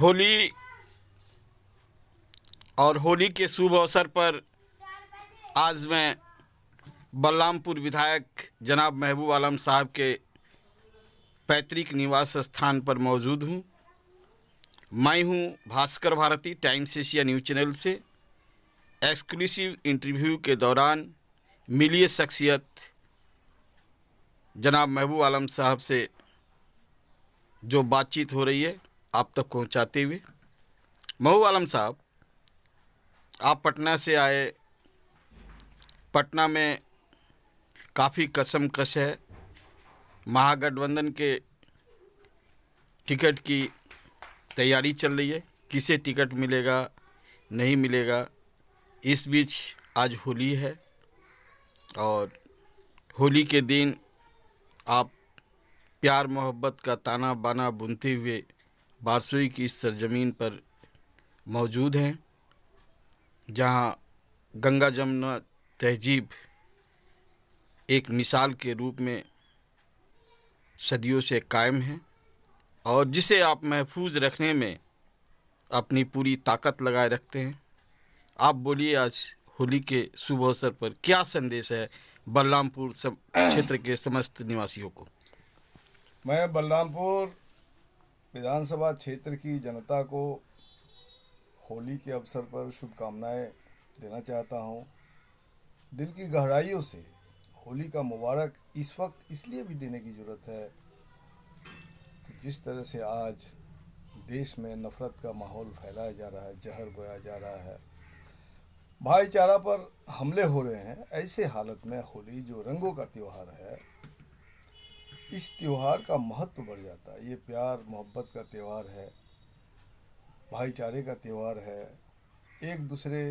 होली और होली के शुभ अवसर पर आज मैं बलरामपुर विधायक जनाब महबूब आलम साहब के पैतृक निवास स्थान पर मौजूद हूँ। मैं हूँ Bhaskar Bharti Times Asia news channel से। एक्सक्लूसिव इंटरव्यू के दौरान मिलिए शख्सियत जनाब महबूब आलम साहब से जो बातचीत हो रही है आप तक पहुँचाते हुए। महबूब आलम साहब, आप पटना से आए। पटना में काफ़ी कशमकश है। महागठबंधन के टिकट की तैयारी चल रही है, किसे टिकट मिलेगा नहीं मिलेगा। इस बीच आज होली है और होली के दिन आप प्यार मोहब्बत का ताना बाना बुनते हुए बारसोई की इस सरजमीन पर मौजूद हैं, जहां गंगा जमुना तहजीब एक मिसाल के रूप में सदियों से कायम है और जिसे आप महफूज रखने में अपनी पूरी ताकत लगाए रखते हैं। आप बोलिए, आज होली के शुभ अवसर पर क्या संदेश है बलरामपुर क्षेत्र के समस्त निवासियों को? मैं बलरामपुर विधानसभा क्षेत्र की जनता को होली के अवसर पर शुभकामनाएं देना चाहता हूं। दिल की गहराइयों से होली का मुबारक इस वक्त इसलिए भी देने की ज़रूरत है कि जिस तरह से आज देश में नफ़रत का माहौल फैलाया जा रहा है, जहर बोया जा रहा है, भाईचारा पर हमले हो रहे हैं, ऐसे हालत में होली जो रंगों का त्यौहार है, इस त्यौहार का महत्व बढ़ जाता है। ये प्यार मोहब्बत का त्यौहार है, भाईचारे का त्यौहार है। एक दूसरे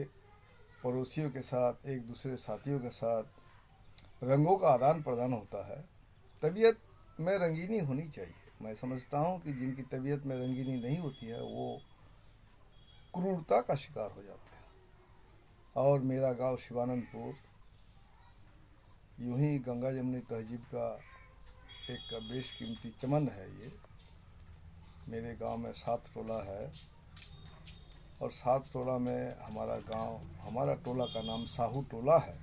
पड़ोसियों के साथ, एक दूसरे साथियों के साथ रंगों का आदान प्रदान होता है। तबीयत में रंगीनी होनी चाहिए। मैं समझता हूँ कि जिनकी तबीयत में रंगीनी नहीं होती है वो क्रूरता का शिकार हो जाते हैं। और मेरा गांव शिवानंदपुर यूं ही गंगा जमुनी तहजीब का एक बेशकीमती चमन है। ये मेरे गांव में 7 टोला है और 7 टोला में हमारा टोला का नाम साहू टोला है।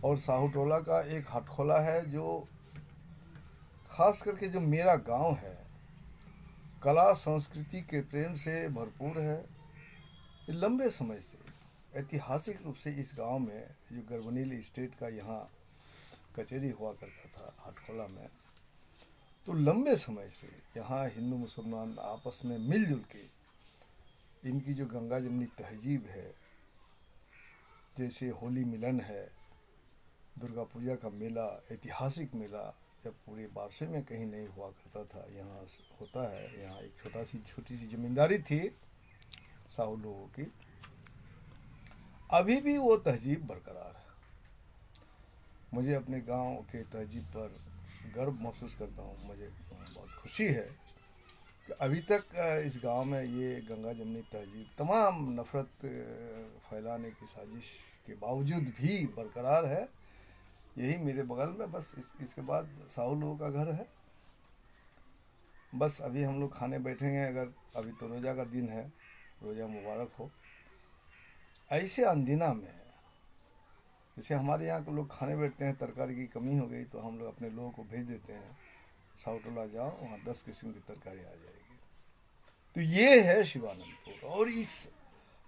और साहू टोला का एक हटखोला है जो खास करके जो मेरा गांव है, कला संस्कृति के प्रेम से भरपूर है। ये लंबे समय से ऐतिहासिक रूप से इस गांव में जो गर्वनील स्टेट का यहाँ कचहरी हुआ करता था हटखोला में, तो लंबे समय से यहाँ हिंदू मुसलमान आपस में मिलजुल के इनकी जो गंगा जमुनी तहजीब है, जैसे होली मिलन है, दुर्गा पूजा का मेला, ऐतिहासिक मेला जब पूरे बारसे में कहीं नहीं हुआ करता था, यहाँ होता है। यहाँ एक छोटी सी ज़मींदारी थी साहू लोगों की। अभी भी वो तहजीब बरकरार है। मुझे अपने गांव के तहजीब पर गर्व महसूस करता हूँ। मुझे बहुत खुशी है कि अभी तक इस गांव में ये गंगा जमुनी तहजीब तमाम नफ़रत फैलाने की साजिश के बावजूद भी बरकरार है। यही मेरे बगल में बस इसके बाद साहू लोगों का घर है। बस अभी हम लोग खाने बैठेंगे। अगर अभी तो रोज़ा का दिन है, रोज़ा मुबारक हो। ऐसे अंदिना में जैसे हमारे यहाँ के लोग खाने बैठते हैं, तरकारी की कमी हो गई तो हम लोग अपने लोगों को भेज देते हैं, साहू टोला जाओ, वहाँ 10 किस्म की तरकारी आ जाएगी। तो ये है शिवानंदपुर। और इस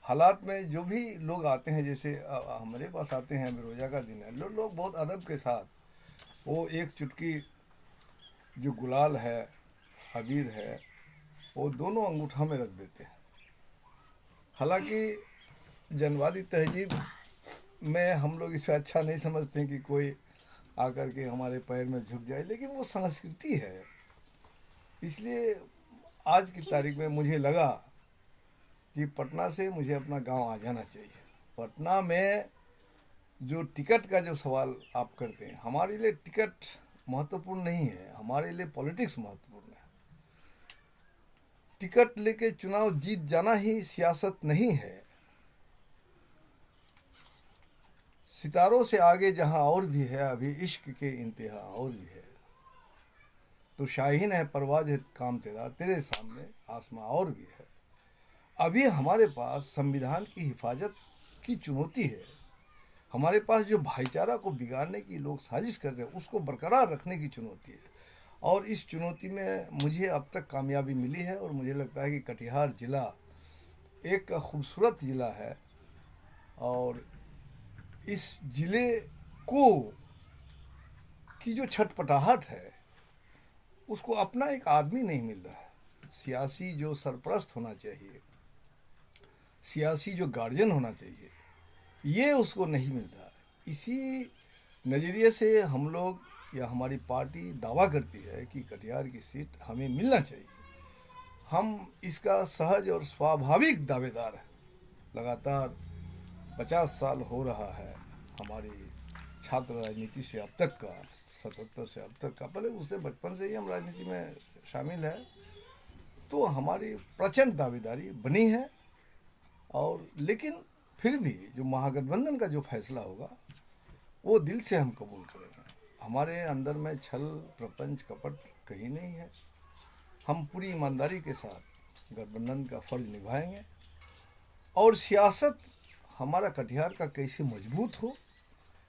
हालात में जो भी लोग आते हैं, जैसे हमारे पास आते हैं, अभी रोज़ा का दिन है, लोग बहुत अदब के साथ वो एक चुटकी जो गुलाल है, अबीर है, वो दोनों अंगूठा में रख देते हैं। हालांकि जनवादी तहजीब में हम लोग इसे अच्छा नहीं समझते हैं कि कोई आकर के हमारे पैर में झुक जाए, लेकिन वो संस्कृति है। इसलिए आज की तारीख में मुझे लगा कि पटना से मुझे अपना गांव आ जाना चाहिए। पटना में जो टिकट का जो सवाल आप करते हैं, हमारे लिए टिकट महत्वपूर्ण नहीं है, हमारे लिए पॉलिटिक्स महत्वपूर्ण है। टिकट लेके चुनाव जीत जाना ही सियासत नहीं है। सितारों से आगे जहां और भी है, अभी इश्क के इंतहा और भी है। तो शाहीन है परवाज है काम तेरा, तेरे सामने आसमां और भी है। अभी हमारे पास संविधान की हिफाजत की चुनौती है। हमारे पास जो भाईचारा को बिगाड़ने की लोग साजिश कर रहे हैं उसको बरकरार रखने की चुनौती है। और इस चुनौती में मुझे अब तक कामयाबी मिली है और मुझे लगता है कि कटिहार ज़िला एक खूबसूरत ज़िला है और इस ज़िले को की जो छटपटाहट है उसको अपना एक आदमी नहीं मिल रहा है। सियासी जो सरपरस्त होना चाहिए, सियासी जो गार्जियन होना चाहिए, ये उसको नहीं मिल रहा है। इसी नज़रिए से हम लोग या हमारी पार्टी दावा करती है कि कटिहार की सीट हमें मिलना चाहिए। हम इसका सहज और स्वाभाविक दावेदार हैं। लगातार 50 साल हो रहा है हमारी छात्र राजनीति से अब तक का, 77 से अब तक का, पहले उससे बचपन से ही हम राजनीति में शामिल है, तो हमारी प्रचंड दावेदारी बनी है। और लेकिन फिर भी जो महागठबंधन का जो फैसला होगा वो दिल से हम कबूल करेंगे। हमारे अंदर में छल प्रपंच कपट कहीं नहीं है। हम पूरी ईमानदारी के साथ गठबंधन का फर्ज निभाएंगे और सियासत हमारा कटिहार का कैसे मजबूत हो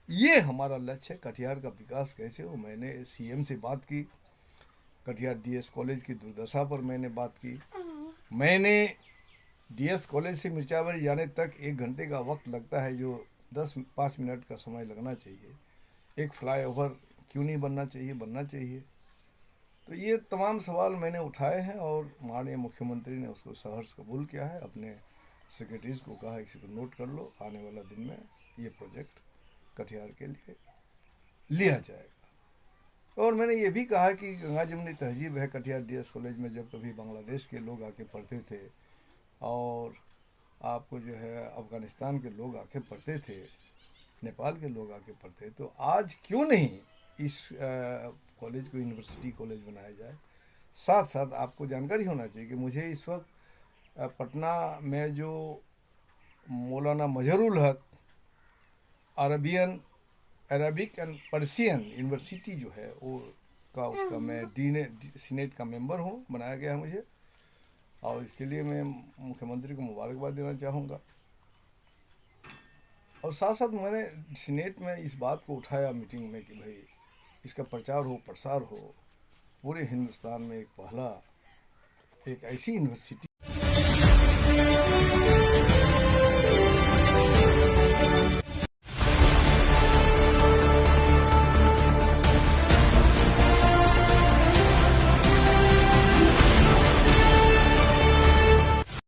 ये हमारा लक्ष्य है। कटिहार का विकास कैसे हो, मैंने सीएम से बात की, कटिहार डीएस कॉलेज की दुर्दशा पर मैंने बात की। मैंने डीएस कॉलेज से मिर्चावरी जाने तक 1 घंटे का वक्त लगता है जो 5 मिनट का समय लगना चाहिए। एक फ्लाईओवर क्यों नहीं बनना चाहिए, बनना चाहिए। तो ये तमाम सवाल मैंने उठाए हैं और माननीय मुख्यमंत्री ने उसको सहर्ष कबूल किया है। अपने सेक्रेटरीज को कहा है इसको नोट कर लो, आने वाला दिन में ये प्रोजेक्ट कटिहार के लिए लिया जाएगा। और मैंने ये भी कहा कि गंगा जमुनी तहजीब है कटिहार डीएस कॉलेज में। जब कभी बांग्लादेश के लोग आके पढ़ते थे और आपको जो है अफ़गानिस्तान के लोग आके पढ़ते थे, नेपाल के लोग आके पढ़ते, तो आज क्यों नहीं इस कॉलेज को यूनिवर्सिटी कॉलेज बनाया जाए। साथ साथ आपको जानकारी होना चाहिए कि मुझे इस वक्त पटना में जो मौलाना मजहरुल हक अरबिक एंड पर्शियन यूनिवर्सिटी जो है वो उसका मैं सीनेट का मेंबर हूँ, बनाया गया है मुझे। और इसके लिए मैं मुख्यमंत्री को मुबारकबाद देना चाहूँगा। और साथ साथ मैंने सीनेट में इस बात को उठाया मीटिंग में कि भाई इसका प्रचार हो, प्रसार हो, पूरे हिंदुस्तान में एक ऐसी यूनिवर्सिटी